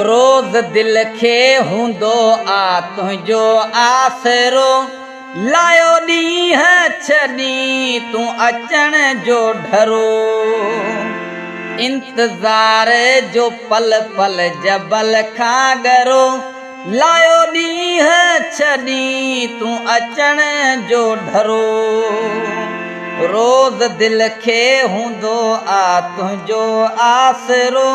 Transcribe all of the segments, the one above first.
रोज़ दिल खे हूंदो आ तुंहिंजो आसरो लायो ॾींहं छॾी तूं अचण जो ढरो इंतज़ार जो पल पल जबल खां गरो लायो ॾींहं छॾी तूं अचण जो ढरो रोज़ दिल खे हूंदो आ तुंहिंजो आसरो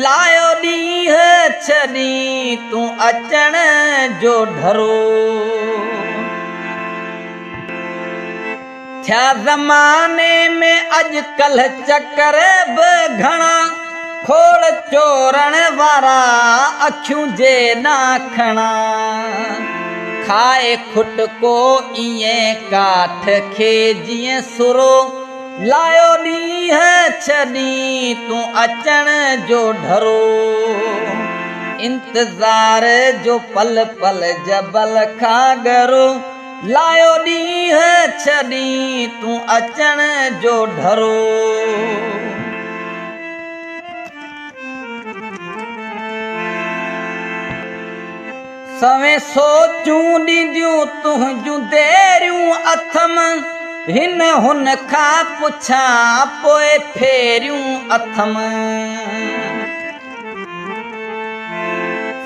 लायो ॾींहं छॾी तूं अचण जो ढरो थिया ज़माने में अॼुकल्ह चकर बि घणा खोड़ चोरण वारा अखियूं जे नाखणा खाए खुटको ईअं काठ खे जीअं सुरो लायो ॾींहं छॾी तूं अचण जो ढरो इंतज़ार जो पल पल जबल खां गरो लायो ॾींहं छॾी तूं अचण जो ढरो सवें सोचूं ॾींदियूं तुंहिंजूं देरियूं अथम हिन हुन खां पुछां पोइ फेरियूं अथम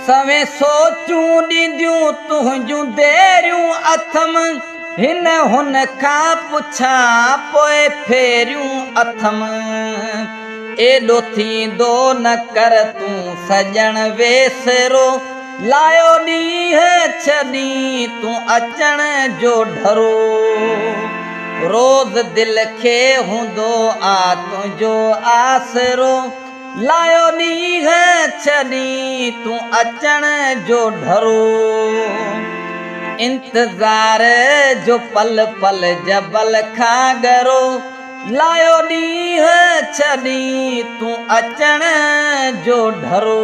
सवें सोचूं ॾींदियूं तुंहिंजूं देरियूं अथम हिन हुन खां पुछां पोइ फेरियूं अथम एॾो थींदो न कर तूं सॼण वेसरो लायो ॾींहं छॾी तूं अचण जो ढरो रोज़ दिल खे हूंदो आ तुंहिंजो आसरो लायो ॾींहं छॾी तूं अचण जो ढरो इंतज़ार जो पल पल जबल खां गरो लायो ॾींहं छॾी तूं अचण जो ढरो